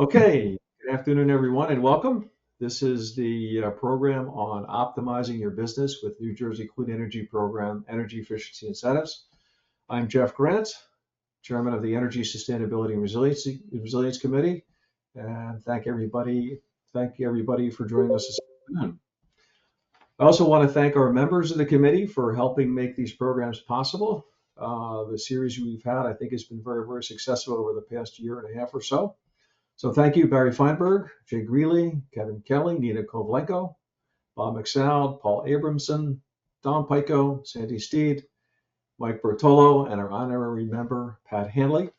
Okay, good afternoon, everyone, and welcome. This is the program on optimizing your business with New Jersey Clean Energy Program Energy Efficiency Incentives. I'm Jeff Grant, Chairman of the Energy Sustainability and Resilience Committee, and thank everybody for joining us this afternoon. I also want to thank our members of the committee for helping make these programs possible. The series we've had, I think, has been very, very successful over the past year and a half or so. So thank you, Barry Feinberg, Jay Greeley, Kevin Kelly, Nina Kovlenko, Bob McSoud, Paul Abramson, Don Pico, Sandy Steed, Mike Bertolo, and our honorary member, Pat Hanley.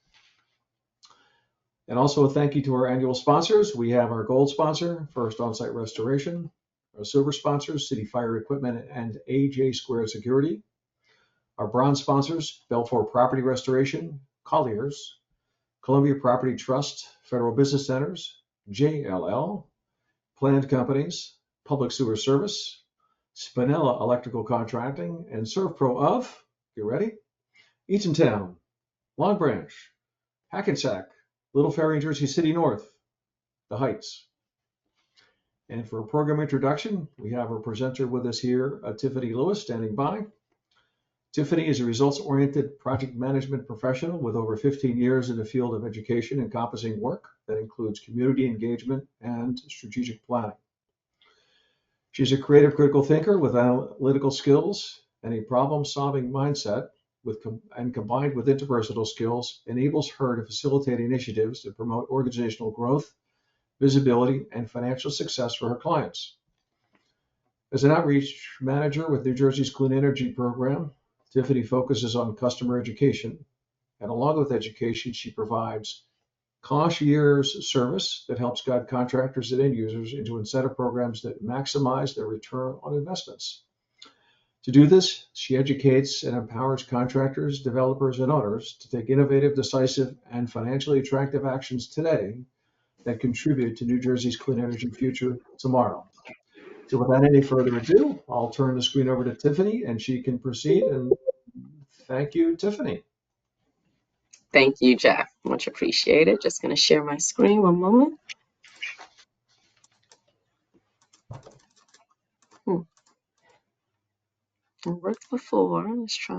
And also a thank you to our annual sponsors. We have our gold sponsor, First Onsite Restoration, our silver sponsors, City Fire Equipment and AJ Square Security, our bronze sponsors, Belfour Property Restoration, Colliers, Columbia Property Trust, Federal Business Centers, JLL, Planned Companies, Public Sewer Service, Spinella Electrical Contracting, and ServPro of, get ready, Eatontown, Long Branch, Hackensack, Little Ferry, Jersey City North, The Heights. And for a program introduction, we have our presenter with us here, Tiffany Lewis, standing by. Tiffany is a results-oriented project management professional with over 15 years in the field of education encompassing work that includes community engagement and strategic planning. She's a creative critical thinker with analytical skills and a problem-solving mindset and combined with interpersonal skills enables her to facilitate initiatives to promote organizational growth, visibility, and financial success for her clients. As an outreach manager with New Jersey's Clean Energy Program, Tiffany focuses on customer education, and along with education, she provides concierge service that helps guide contractors and end users into incentive programs that maximize their return on investments. To do this, she educates and empowers contractors, developers, and owners to take innovative, decisive, and financially attractive actions today that contribute to New Jersey's clean energy future tomorrow. So without any further ado, I'll turn the screen over to Tiffany and she can proceed. And thank you, Tiffany. Thank you, Jeff. Much appreciated. Just going to share my screen one moment. It worked before. Let's try.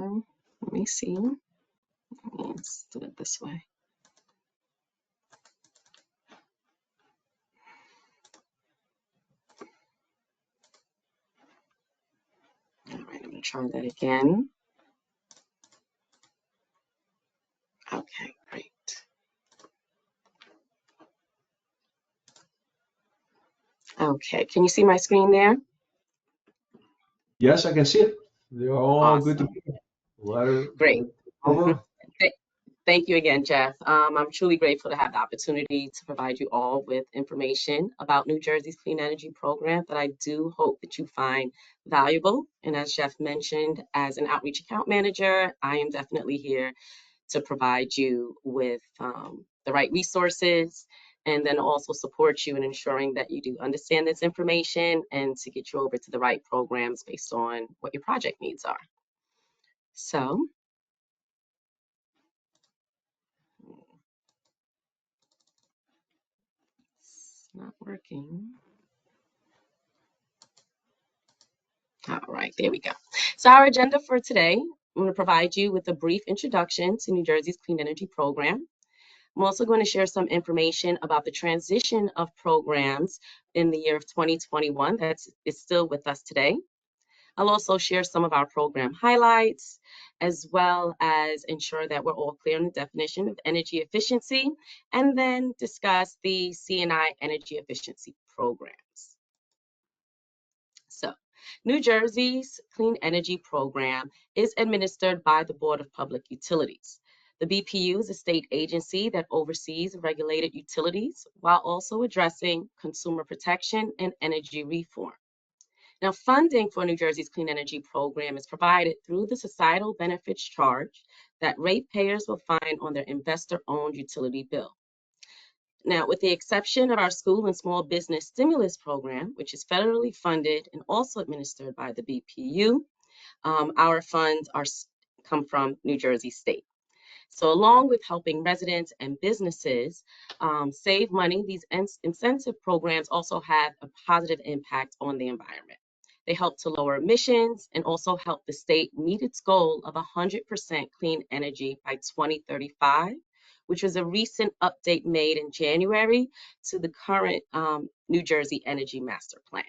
Let me see. Let's do it this way. All right, I'm going to try that again. Okay, great. Okay, can you see my screen there? Yes, I can see it. They're all Awesome. good to go. Great. Over. Thank you again, Jeff. I'm truly grateful to have the opportunity to provide you all with information about New Jersey's Clean Energy Program that I do hope that you find valuable. And as Jeff mentioned, as an outreach account manager, I am definitely here to provide you with the right resources and then also support you in ensuring that you do understand this information and to get you over to the right programs based on what your project needs are. So, it's not working. All right, there we go. So our agenda for today, I'm going to provide you with a brief introduction to New Jersey's Clean Energy Program. I'm also going to share some information about the transition of programs in the year of 2021 that is still with us today. I'll also share some of our program highlights, as well as ensure that we're all clear on the definition of energy efficiency, and then discuss the C&I energy efficiency programs. So, New Jersey's Clean Energy Program is administered by the Board of Public Utilities. The BPU is a state agency that oversees regulated utilities while also addressing consumer protection and energy reform. Now, funding for New Jersey's Clean Energy Program is provided through the societal benefits charge that ratepayers will find on their investor-owned utility bill. Now, with the exception of our school and small business stimulus program, which is federally funded and also administered by the BPU, our funds come from New Jersey State. So along with helping residents and businesses save money, these incentive programs also have a positive impact on the environment. They help to lower emissions and also help the state meet its goal of 100% clean energy by 2035, which was a recent update made in January to the current New Jersey Energy Master Plan.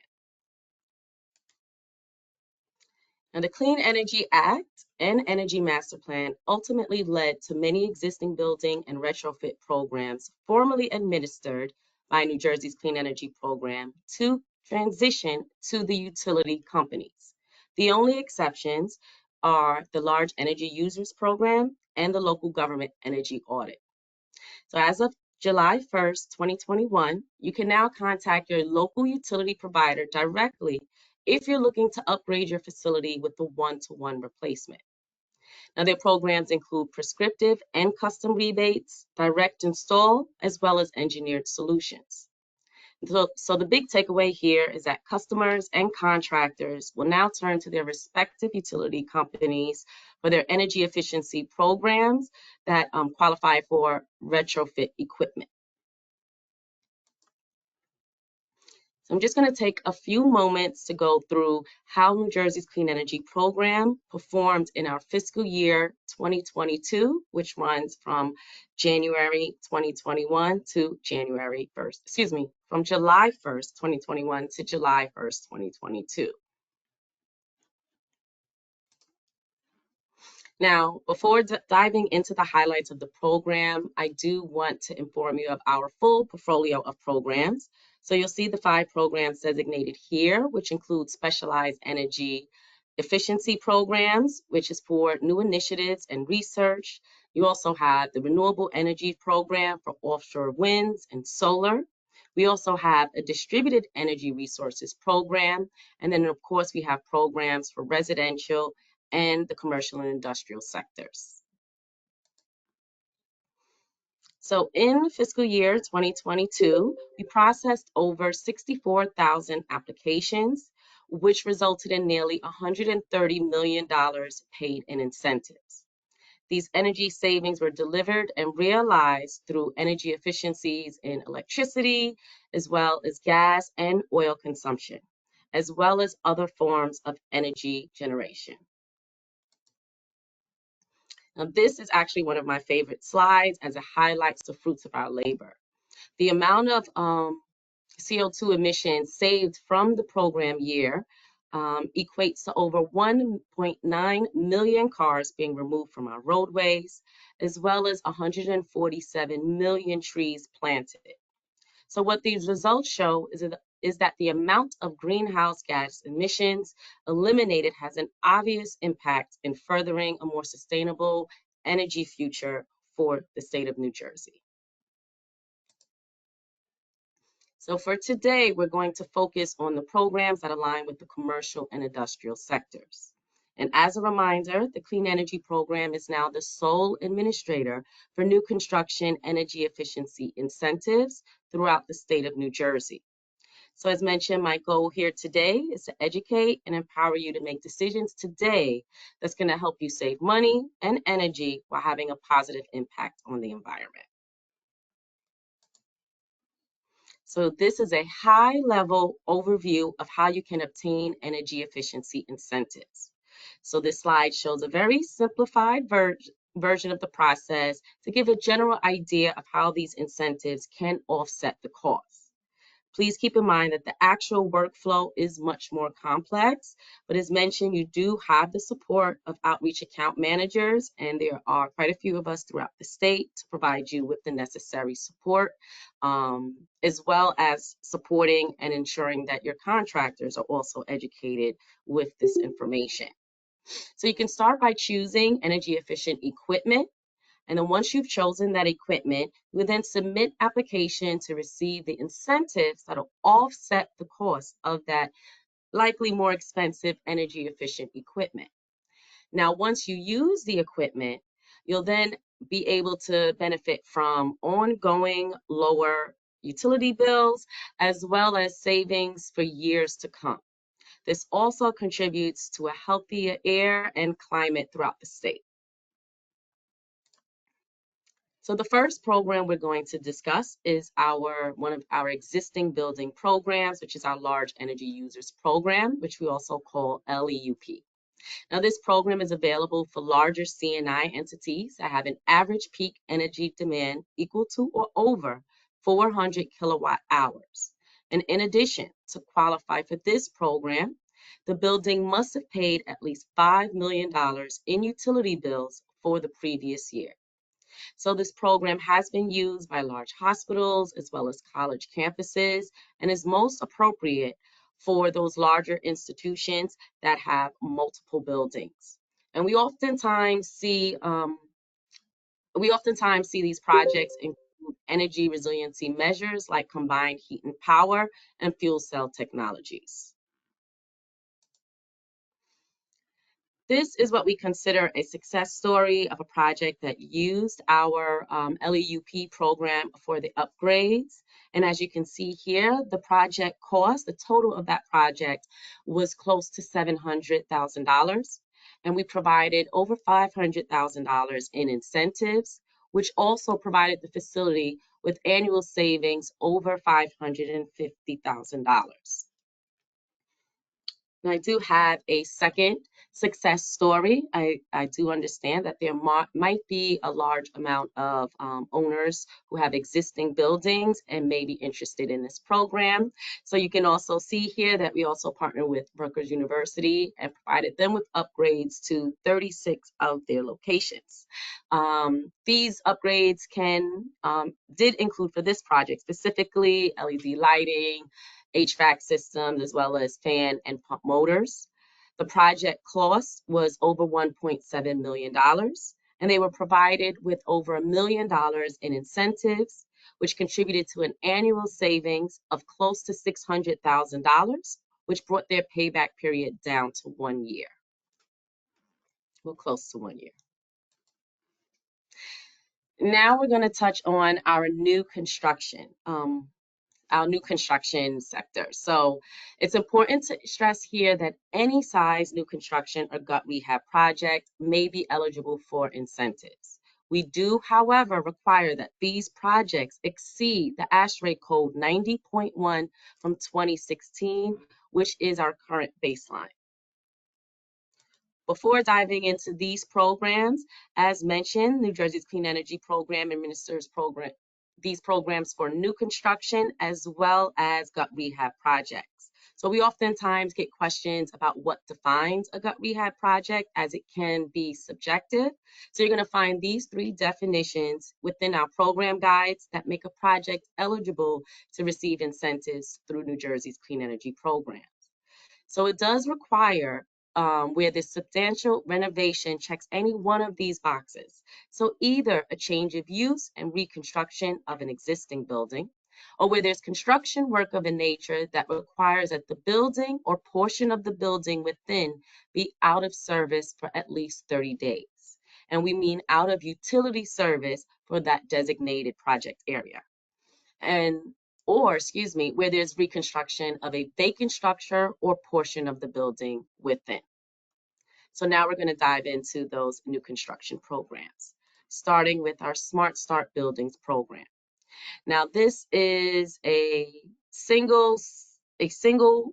Now, the Clean Energy Act and Energy Master Plan ultimately led to many existing building and retrofit programs formerly administered by New Jersey's Clean Energy Program to transition to the utility companies. The only exceptions are the Large Energy Users Program and the Local Government Energy Audit. So as of July 1st, 2021, you can now contact your local utility provider directly if you're looking to upgrade your facility with the one-to-one replacement. Now, their programs include prescriptive and custom rebates, direct install, as well as engineered solutions. So the big takeaway here is that customers and contractors will now turn to their respective utility companies for their energy efficiency programs that qualify for retrofit equipment. So I'm just going to take a few moments to go through how New Jersey's Clean Energy Program performed in our fiscal year 2022, which runs from January 2021 to January 1st, from July 1st, 2021 to July 1st, 2022. Now, before diving into the highlights of the program, I do want to inform you of our full portfolio of programs. So you'll see the 5 programs designated here, which include specialized energy efficiency programs, which is for new initiatives and research. You also have the renewable energy program for offshore winds and solar. We also have a distributed energy resources program. And then, of course, we have programs for residential and the commercial and industrial sectors. So in fiscal year 2022, we processed over 64,000 applications, which resulted in nearly $130 million paid in incentives. These energy savings were delivered and realized through energy efficiencies in electricity, as well as gas and oil consumption, as well as other forms of energy generation. Now, this is actually one of my favorite slides as it highlights the fruits of our labor. The amount of CO2 emissions saved from the program year equates to over 1.9 million cars being removed from our roadways, as well as 147 million trees planted. So what these results show is that the amount of greenhouse gas emissions eliminated has an obvious impact in furthering a more sustainable energy future for the state of New Jersey. So for today, we're going to focus on the programs that align with the commercial and industrial sectors. And as a reminder, the Clean Energy Program is now the sole administrator for new construction energy efficiency incentives throughout the state of New Jersey. So as mentioned, my goal here today is to educate and empower you to make decisions today that's going to help you save money and energy while having a positive impact on the environment. So this is a high-level overview of how you can obtain energy efficiency incentives. So this slide shows a very simplified version of the process to give a general idea of how these incentives can offset the cost. Please keep in mind that the actual workflow is much more complex, but as mentioned, you do have the support of outreach account managers, and there are quite a few of us throughout the state to provide you with the necessary support, as well as supporting and ensuring that your contractors are also educated with this information. So you can start by choosing energy efficient equipment. And then once you've chosen that equipment, you will then submit application to receive the incentives that will offset the cost of that likely more expensive energy efficient equipment. Now, once you use the equipment, you'll then be able to benefit from ongoing lower utility bills, as well as savings for years to come. This also contributes to a healthier air and climate throughout the state. So the first program we're going to discuss is one of our existing building programs, which is our Large Energy Users Program, which we also call LEUP. Now, this program is available for larger C&I entities that have an average peak energy demand equal to or over 400 kilowatt hours. And in addition, to qualify for this program, the building must have paid at least $5 million in utility bills for the previous year. So this program has been used by large hospitals as well as college campuses and is most appropriate for those larger institutions that have multiple buildings. And we oftentimes see these projects include energy resiliency measures like combined heat and power and fuel cell technologies. This is what we consider a success story of a project that used our LEUP program for the upgrades. And as you can see here, the project cost, the total of that project was close to $700,000. And we provided over $500,000 in incentives, which also provided the facility with annual savings over $550,000. And I do have a second success story. I do understand that there might be a large amount of owners who have existing buildings and may be interested in this program. So you can also see here that we also partner with Rutgers University and provided them with upgrades to 36 of their locations. These upgrades did include for this project specifically LED lighting, HVAC systems, as well as fan and pump motors. The project cost was over $1.7 million, and they were provided with over $1 million in incentives, which contributed to an annual savings of close to $600,000, which brought their payback period down to 1 year. Well, close to 1 year. Now we're going to touch on our new construction sector. So it's important to stress here that any size new construction or gut rehab project may be eligible for incentives. We do, however, require that these projects exceed the ASHRAE code 90.1 from 2016, which is our current baseline. Before diving into these programs, as mentioned, New Jersey's Clean Energy Program administers these programs for new construction as well as gut rehab projects. So we oftentimes get questions about what defines a gut rehab project, as it can be subjective. So you're going to find these 3 definitions within our program guides that make a project eligible to receive incentives through New Jersey's Clean Energy Program. So it does require where the substantial renovation checks any one of these boxes. So either a change of use and reconstruction of an existing building, or where there's construction work of a nature that requires that the building or portion of the building within be out of service for at least 30 days. And we mean out of utility service for that designated project area. Where there's reconstruction of a vacant structure or portion of the building within. So now we're going to dive into those new construction programs, starting with our Smart Start Buildings program. Now, this is a single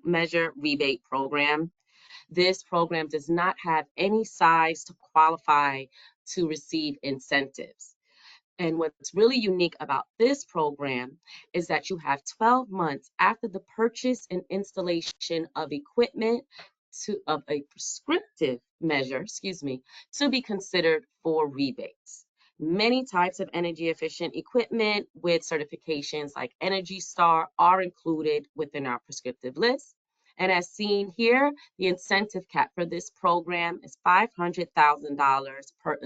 measure rebate program. This program does not have any size to qualify to receive incentives. And what's really unique about this program is that you have 12 months after the purchase and installation of equipment of a prescriptive measure, to be considered for rebates. Many types of energy efficient equipment with certifications like Energy Star are included within our prescriptive list. And as seen here, the incentive cap for this program is $500,000 per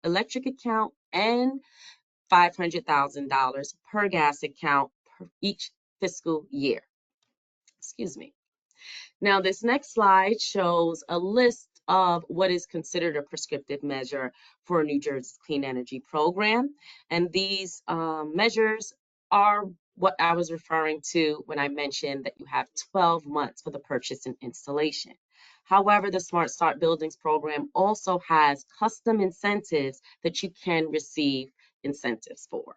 electric account and $500,000 per gas account per each fiscal year. Now, this next slide shows a list of what is considered a prescriptive measure for New Jersey's Clean Energy Program. And these measures are what I was referring to when I mentioned that you have 12 months for the purchase and installation. However, the Smart Start Buildings program also has custom incentives that you can receive incentives for.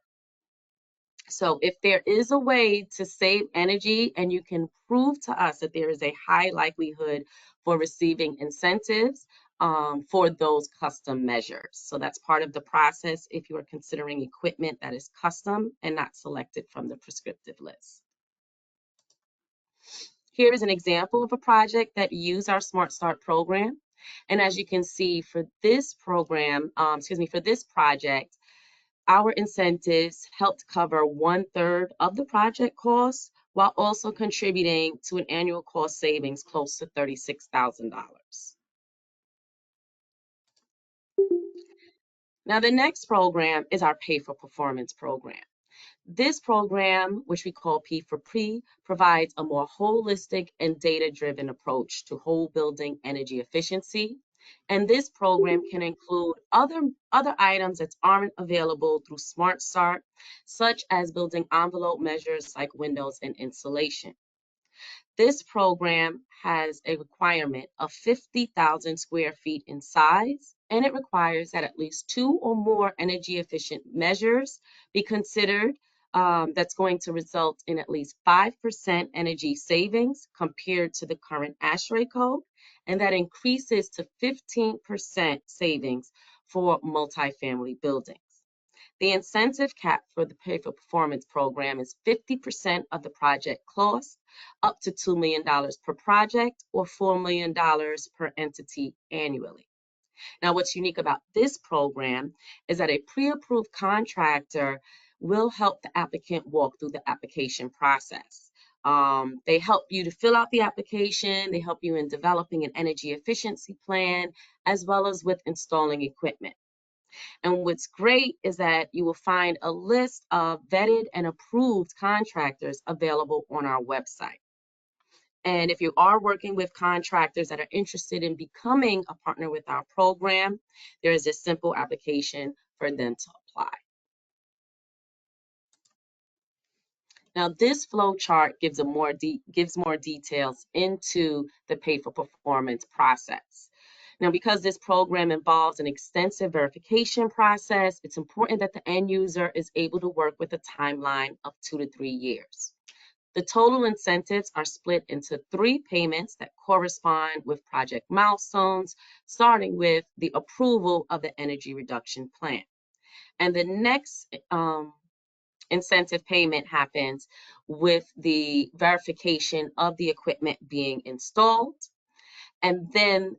So if there is a way to save energy and you can prove to us that there is a high likelihood for receiving incentives for those custom measures. So that's part of the process if you are considering equipment that is custom and not selected from the prescriptive list. Here is an example of a project that used our Smart Start program. And as you can see for this program, for this project, our incentives helped cover 1/3 of the project costs while also contributing to an annual cost savings close to $36,000. Now, the next program is our Pay for Performance program. This program, which we call P4P, provides a more holistic and data-driven approach to whole building energy efficiency. And this program can include other items that aren't available through Smart Start, such as building envelope measures like windows and insulation. This program has a requirement of 50,000 square feet in size, and it requires that at least 2 or more energy efficient measures be considered. That's going to result in at least 5% energy savings compared to the current ASHRAE code, and that increases to 15% savings for multifamily buildings. The incentive cap for the Pay for Performance program is 50% of the project cost, up to $2 million per project or $4 million per entity annually. Now, what's unique about this program is that a pre-approved contractor will help the applicant walk through the application process. They help you to fill out the application, they help you in developing an energy efficiency plan, as well as with installing equipment. And what's great is that you will find a list of vetted and approved contractors available on our website. And if you are working with contractors that are interested in becoming a partner with our program, there is a simple application for them to apply. Now, this flow chart gives more details into the Pay for Performance process. Now, because this program involves an extensive verification process, it's important that the end user is able to work with a timeline of 2 to 3 years. The total incentives are split into 3 payments that correspond with project milestones, starting with the approval of the energy reduction plan. And the next incentive payment happens with the verification of the equipment being installed. And then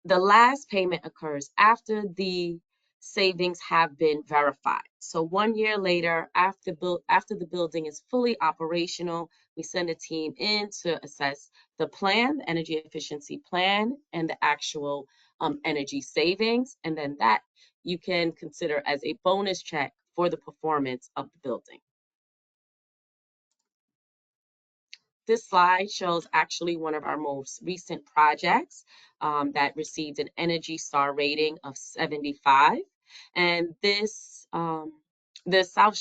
the last payment occurs after the savings have been verified. So 1 year later, after the building is fully operational, we send a team in to assess the plan, the energy efficiency plan, and the actual energy savings. And then that you can consider as a bonus check for the performance of the building. This slide shows actually one of our most recent projects that received an Energy Star rating of 75. And this, the South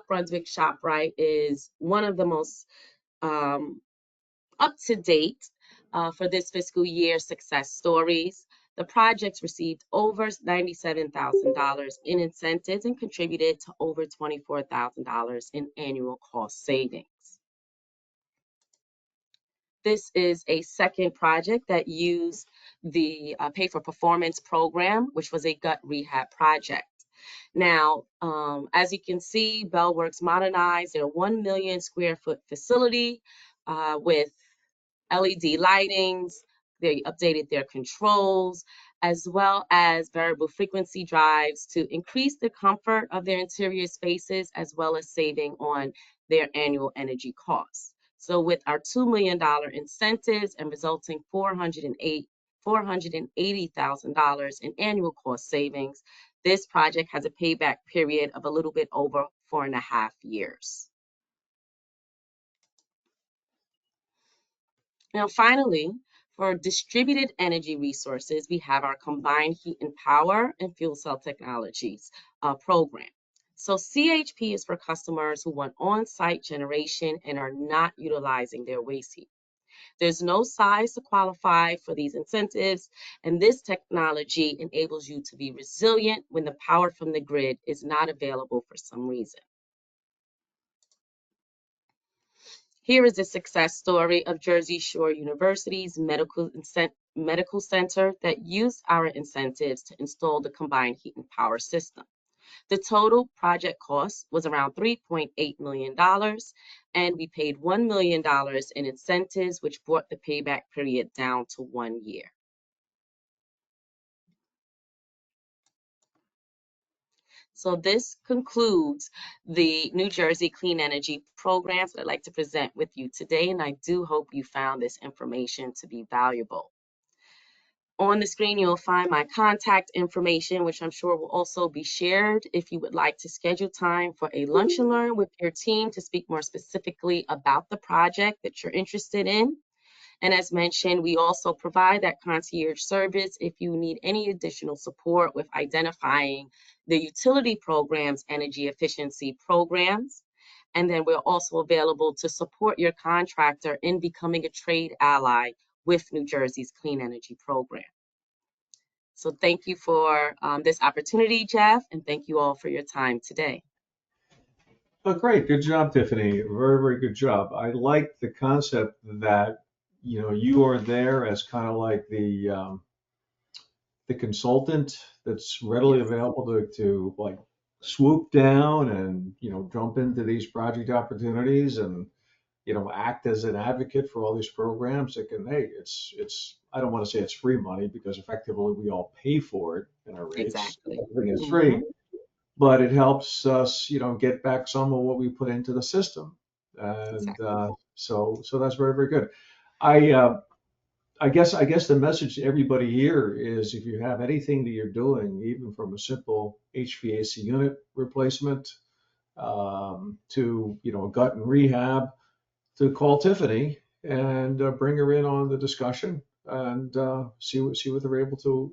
Brunswick ShopRite is one of the most up-to-date for this fiscal year success stories. The project received over $97,000 in incentives and contributed to over $24,000 in annual cost savings. This is a second project that used the Pay for Performance program, which was a gut rehab project. Now, as you can see, Bellworks modernized their 1 million square foot facility with LED lightings. They updated their controls, as well as variable frequency drives to increase the comfort of their interior spaces, as well as saving on their annual energy costs. So with our $2 million incentives and resulting $480,000 in annual cost savings, this project has a payback period of a little bit over 4.5 years. Now, finally, for distributed energy resources, we have our Combined Heat and Power and Fuel Cell Technologies program. So CHP is for customers who want on-site generation and are not utilizing their waste heat. There's no size to qualify for these incentives, and this technology enables you to be resilient when the power from the grid is not available for some reason. Here is a success story of Jersey Shore University's medical center that used our incentives to install the combined heat and power system. The total project cost was around $3.8 million, and we paid $1 million in incentives, which brought the payback period down to 1 year. So this concludes the New Jersey Clean Energy programs that I'd like to present with you today, and I do hope you found this information to be valuable. On the screen, you'll find my contact information, which I'm sure will also be shared if you would like to schedule time for a lunch and learn with your team to speak more specifically about the project that you're interested in. And as mentioned, we also provide that concierge service if you need any additional support with identifying the utility programs, energy efficiency programs. And then we're also available to support your contractor in becoming a trade ally with New Jersey's Clean Energy Program. So thank you for this opportunity, Jeff, and thank you all for your time today. Oh, great. Good job, Tiffany. Very, very good job. I like the concept that, you are there as kind of like the consultant that's readily Yes, available to like swoop down and, jump into these project opportunities and, act as an advocate for all these programs that can, hey, I don't want to say it's free money because effectively we all pay for it in our rates. exactly. Everything is Hmm. free, but it helps us, get back some of what we put into the system. And Exactly. so that's very, very good. I I guess the message to everybody here is if you have anything that you're doing, even from a simple HVAC unit replacement to a gut and rehab, to call Tiffany and bring her in on the discussion and see what they're able to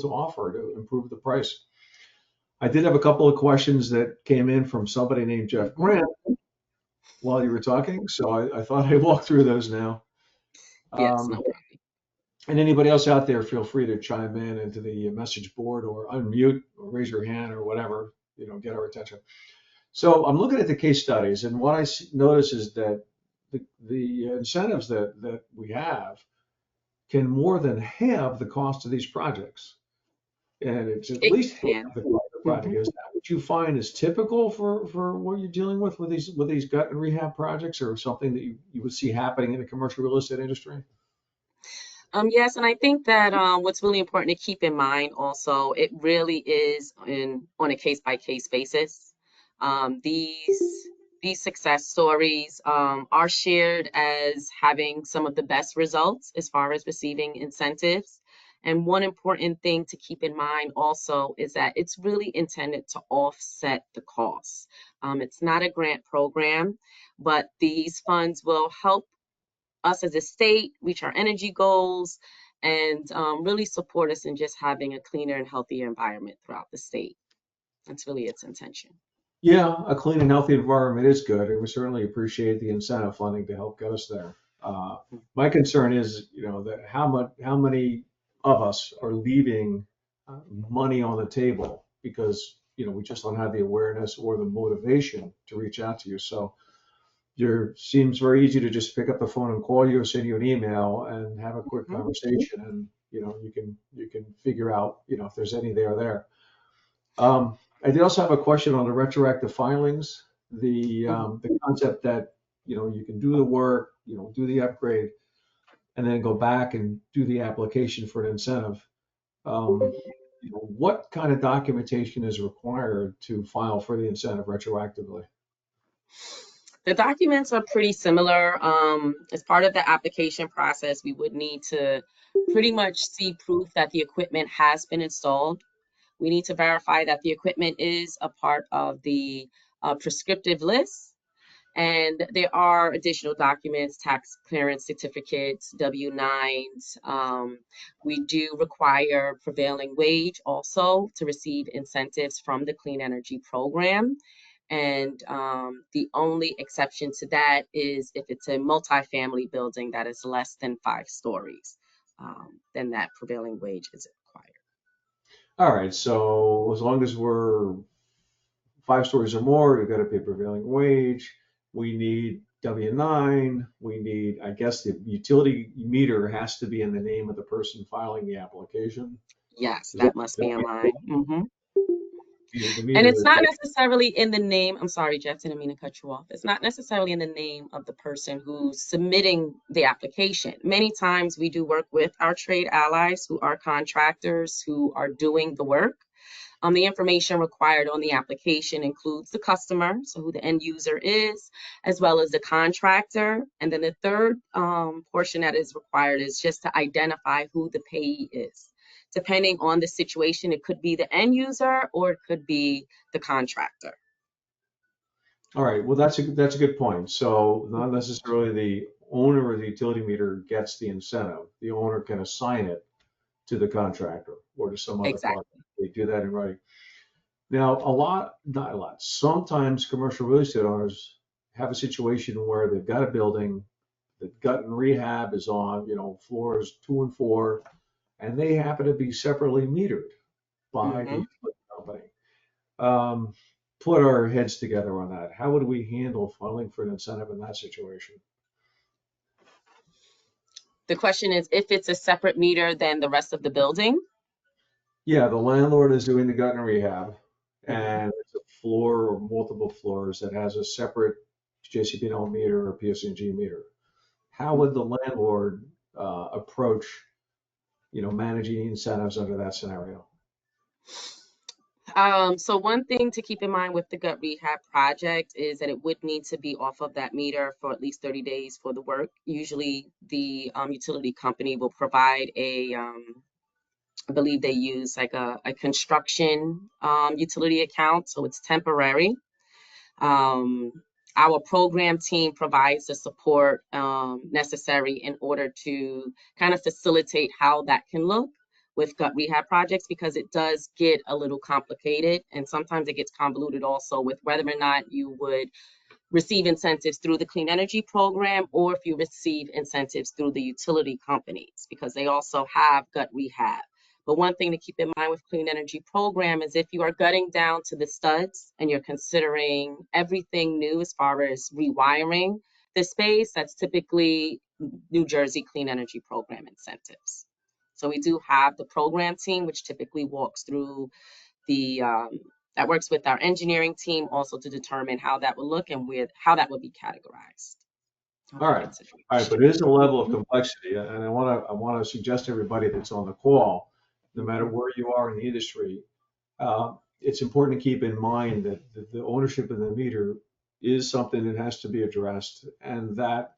offer to improve the price. I did have a couple of questions that came in from somebody named Jeff Hmm. Grant while you were talking, so I thought I'd walk through those now. Yes, Um, no problem. and anybody else out there, feel free to chime in into the message board or unmute or raise your hand or whatever, get our attention. So I'm looking at the case studies, and what I notice is that the incentives that we have can more than halve the cost of these projects. And it's at It least half can. the cost of the project. Hmm. Is that what you find is typical for what you're dealing with these gut and rehab projects, or something that you would see happening in the commercial real estate industry? Yes, and I think that what's really important to keep in mind also, it really is on a case by case basis. These success stories are shared as having some of the best results as far as receiving incentives. And one important thing to keep in mind also is that it's really intended to offset the costs. It's not a grant program, but these funds will help us as a state reach our energy goals and really support us in just having a cleaner and healthier environment throughout the state. That's really its intention. Yeah, a clean and healthy environment is good, and we certainly appreciate the incentive funding to help get us there. My concern is, that how many of us are leaving money on the table because, we just don't have the awareness or the motivation to reach out to you. So there seems very easy to just pick up the phone and call you or send you an email and have a quick Mhm. conversation, and, you can figure out, if there's any there. I did also have a question on the retroactive filings, the concept that, you can do the work, do the upgrade, and then go back and do the application for an incentive. Um, what kind of documentation is required to file for the incentive retroactively? The documents are pretty similar. As part of the application process, we would need to pretty much see proof that the equipment has been installed. We need to verify that the equipment is a part of the prescriptive list. And there are additional documents, tax clearance certificates, W-9s. We do require prevailing wage also to receive incentives from the Clean Energy Program. And the only exception to that is if it's a multifamily building that is less than 5 stories, then that prevailing wage is required. All right, so as long as we're 5 stories or more, you've got to pay prevailing wage. We need W-9. We need, I guess, the utility meter has to be in the name of the person filing the application. Yes, Is that must be in line. the And meter it's is not necessarily in the name. I'm sorry, Jeff, didn't mean to cut you off. It's not necessarily in the name of the person who's submitting the application. Many times we do work with our trade allies who are contractors who are doing the work. The information required on the application includes the customer, so who the end user is, as well as the contractor. And then the third portion that is required is just to identify who the payee is. Depending on the situation, it could be the end user or it could be the contractor. all right. Well, that's a good point. So not necessarily the owner of the utility meter gets the incentive. The owner can assign it to the contractor or to some other party. Exactly. They do that in writing. Now, not a lot. Sometimes commercial real estate owners have a situation where they've got a building, the gut and rehab is on, floors 2 and 4, and they happen to be separately metered by the hmm utility company. Um, put our heads together on that. How would we handle filing for an incentive in that situation? The question is if it's a separate meter than the rest of the building. Yeah, the landlord is doing the gut and rehab, Mhm. and it's a floor or multiple floors that has a separate JCP&L meter or PSNG meter. How would the landlord approach, managing incentives under that scenario? So one thing to keep in mind with the gut rehab project is that it would need to be off of that meter for at least 30 days for the work. Usually the utility company will provide I believe they use like a construction utility account, so it's temporary. Um, our program team provides the support necessary in order to kind of facilitate how that can look with gut rehab projects because it does get a little complicated and sometimes it gets convoluted also with whether or not you would receive incentives through the clean energy program or if you receive incentives through the utility companies because they also have gut rehab. But one thing to keep in mind with clean energy program is if you are gutting down to the studs and you're considering everything new as far as rewiring the space, that's typically New Jersey clean energy program incentives. So we do have the program team, which typically walks through the that works with our engineering team also to determine how that would look and with how that would be categorized. I hope All that right. answers your All right, but question. it is a level of Mhm. complexity, and I want to suggest to everybody that's on the call, no matter Mhm. where you are in the industry, it's important to keep in mind that the ownership of the meter is something that has to be addressed, and that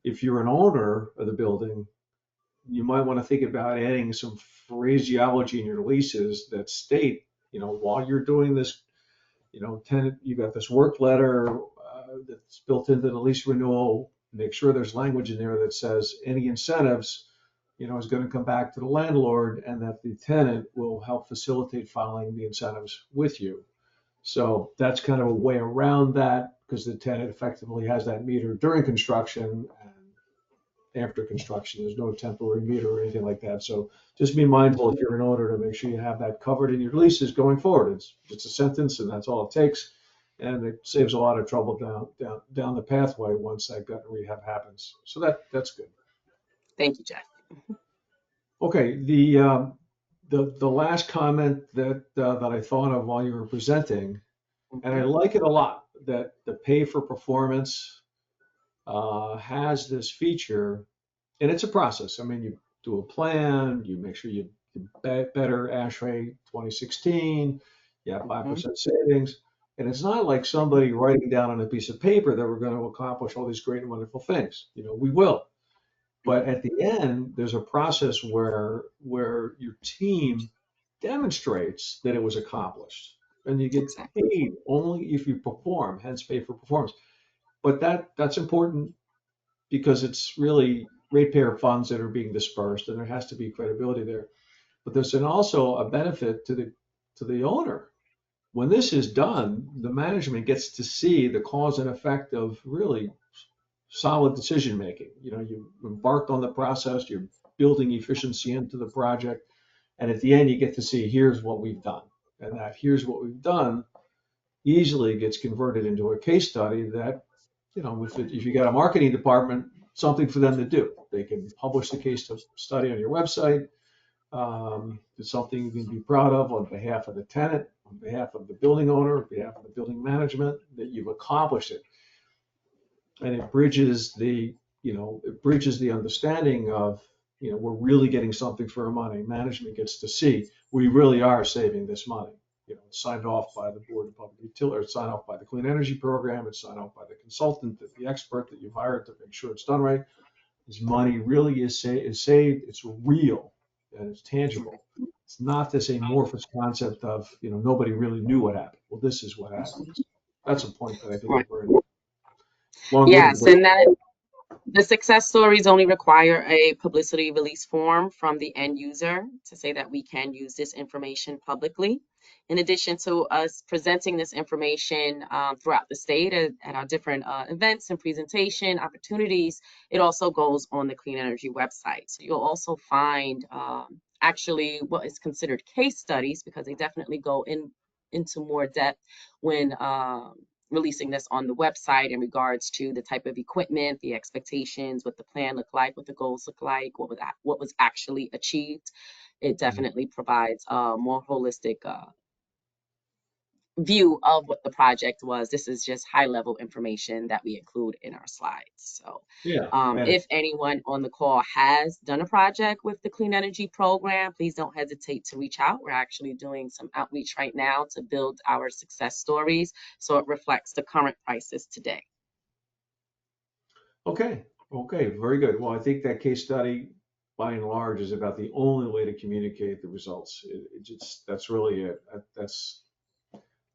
if you're an owner of the building, you might want to think about adding some phraseology in your leases that state, while you're doing this, tenant, you got this work letter that's built into the lease renewal. Make sure there's language in there that says any incentives, is going to come back to the landlord, and that the tenant will help facilitate filing the incentives with you. So that's kind of a way around that because the tenant effectively has that meter during construction and after construction. There's no temporary meter or anything like that. So just be mindful if you're an owner to make sure you have that covered in your leases going forward. It's just a sentence and that's all it takes. And it saves a lot of trouble down the pathway once that gut rehab happens. So that's good. Thank you, Jeff. Okay, the last comment that I thought of while you were presenting, and I Mhm. like it a lot, that the pay for performance has this feature, and it's a process. I mean, you do a plan, you make sure you better ASHRAE 2016, you have Mhm. 5% savings, and it's not like somebody writing down on a piece of paper that we're going to accomplish all these great and wonderful things. We will. But Mhm. at the end, there's a process where your team demonstrates that it was accomplished, and you get Exactly. paid only if you perform, hence pay for performance. But that's important because it's really ratepayer funds that are being dispersed, and there has to be credibility there. But there's also a benefit to the owner when this is done, the management gets to see the cause and effect of really solid decision making. You know, you embarked on the process, you're building efficiency into the project, and at the end, you get to see here's what we've done. And that here's what we've done easily gets converted into a case study that, you know, if you got a marketing department, something for them to do. They can publish the case study on your website. It's something you can be proud of on behalf of the tenant, on behalf of the building owner, on behalf of the building management, that you've accomplished it. And it bridges the understanding of, you know, we're really getting something for our money. Management gets to see we really are saving this money. You know, it's signed off by the Board of Public Utilities, it's signed off by the Clean Energy Program, it's signed off by the consultant, the expert that you've hired to make sure it's done right. This money really is saved, it's real, and it's tangible. It's not this amorphous concept of, you know, nobody really knew what happened. Well, this is what happened. That's a point that I think is Right. very long-winded Yes, way. and that the success stories only require a publicity release form from the end user to say that we can use this information publicly. In addition to us presenting this information throughout the state at our different events and presentation opportunities, it also goes on the Clean Energy website. So you'll also find actually what is considered case studies, because they definitely go into more depth when releasing this on the website in regards to the type of equipment, the expectations, what the plan looked like, what the goals look like, what was actually achieved. It definitely provides a more holistic view of what the project was. This is just high level information that we include in our slides. So Yeah, and if anyone on the call has done a project with the Clean Energy Program, please don't hesitate to reach out. We're actually doing some outreach right now to build our success stories so it reflects the current prices today. okay, okay, very good. Well, I think that case study, by and large, is about the only way to communicate the results. It just that's really it. That's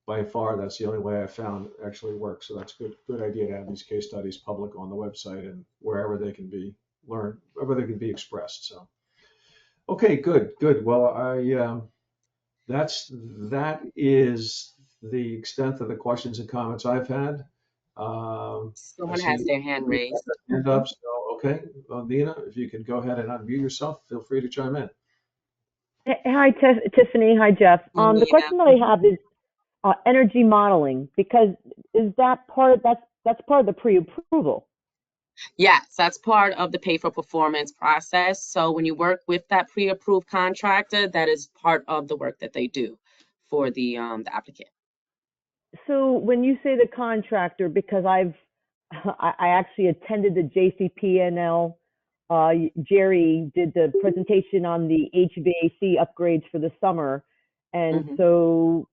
by far that's the only way I found actually works. So that's good idea to have these case studies public on the website and wherever they can be learned, wherever they can be expressed. So okay, good. Well, that is the extent of the questions and comments I've had. I Someone has see their hand you have raised. your hand up, so okay. Nina, if you can go ahead and unmute yourself, feel free to chime in. Hi, Tiffany. Hi, Jeff. The Nina. question that I have is energy modeling, because is that part of that's part of the pre-approval? Yes, that's part of the pay for performance process. So when you work with that pre-approved contractor, that is part of the work that they do for the applicant. So when you say the contractor, because I actually attended the JCP&L. Jerry did the presentation on the HVAC upgrades for the summer, and Mhm. so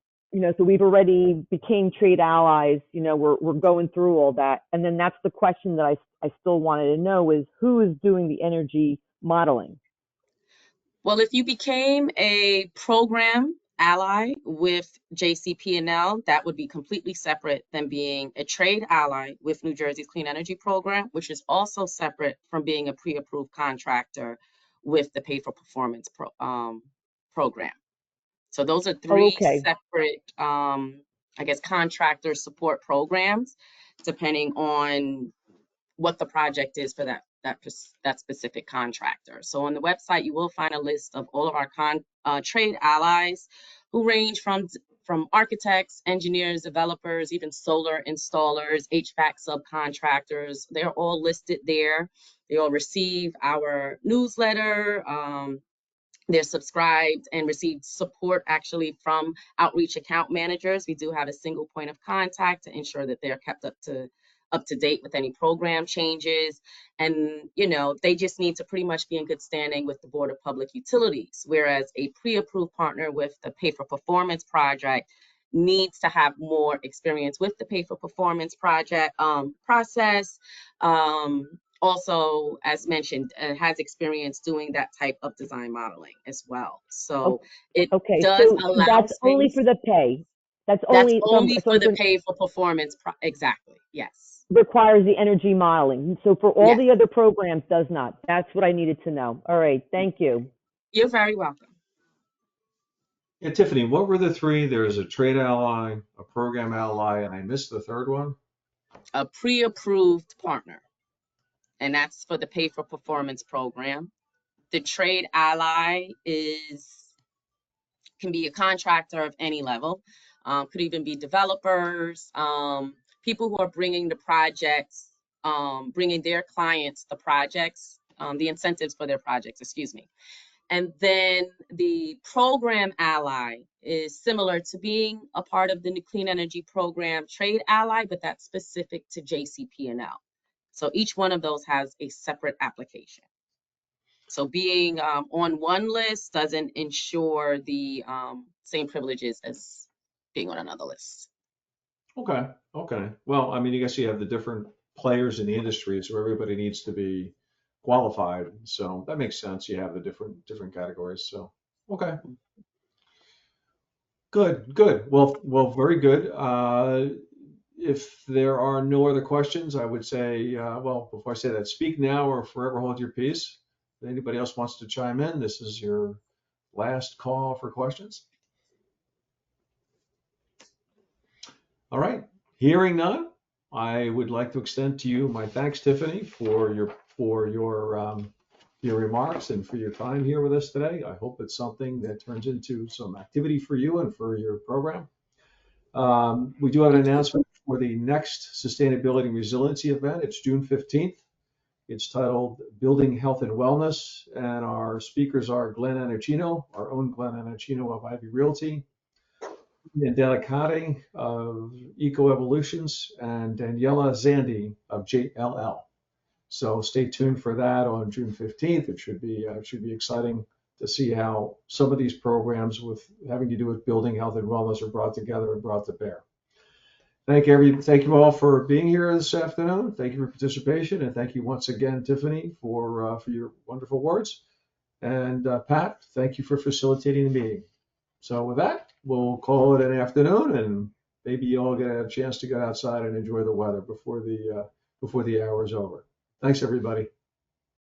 so we've already became trade allies. We're going through all that, and then that's the question that I still wanted to know is who is doing the energy modeling? Well, if you became a program ally with JCP&L, that would be completely separate than being a trade ally with New Jersey's Clean Energy Program, which is also separate from being a pre-approved contractor with the Pay for Performance program. So those are Oh, three okay. separate, I guess, contractor support programs, depending on what the project is for that specific contractor. So on the website, you will find a list of all of our trade allies, who range from architects, engineers, developers, even solar installers, HVAC subcontractors. They're all listed there. They all receive our newsletter. They're subscribed and receive support actually from outreach account managers. We do have a single point of contact to ensure that they're kept up to date with any program changes. And, they just need to pretty much be in good standing with the Board of Public Utilities, whereas a pre-approved partner with the Pay for Performance project needs to have more experience with the Pay for Performance project process. Also, as mentioned, has experience doing that type of design modeling as well. So it Okay, does so allow that's only space. for the pay. That's That's only only for the something pay for performance. Exactly. Yes. requires the energy modeling. So for all Yes. the other programs, does not. That's what I needed to know. All right, thank you. You're very welcome. Yeah, Tiffany, what were the three? There's a trade ally, a program ally, and I missed the third one. A pre-approved partner, and that's for the pay for performance program. The trade ally can be a contractor of any level, could even be developers, people who are bringing the projects, bringing their clients the projects, the incentives for their projects, excuse me. And then the program ally is similar to being a part of the Clean Energy Program trade ally, but that's specific to JCP&L. So each one of those has a separate application. So being on one list doesn't ensure the same privileges as being on another list. Okay, okay. Well, I mean, I guess you have the different players in the industry, so everybody needs to be qualified. So that makes sense. You have the different categories. So okay, good, good. Well, very good. If there are no other questions, I would say, well, before I say that, speak now or forever hold your peace. If anybody else wants to chime in, this is your last call for questions. All right, hearing none, I would like to extend to you my thanks, Tiffany, for your remarks and for your time here with us today. I hope it's something that turns into some activity for you and for your program. We do have an announcement for the next Sustainability and Resiliency event. It's June 15th. It's titled Building Health and Wellness, and our speakers are Glenn Anacino, our own Glenn Anacino of Ivy Realty, and Delicati of Eco Evolutions, and Daniela Zandi of JLL. So stay tuned for that on June 15th. It should be exciting to see how some of these programs with having to do with building health and wellness are brought together and brought to bear. Thank you all for being here this afternoon. Thank you for participation, and thank you once again, Tiffany, for your wonderful words. And Pat, thank you for facilitating the meeting. So with that, we'll call it an afternoon, and maybe you all get a chance to get outside and enjoy the weather before the hour is over. Thanks, everybody.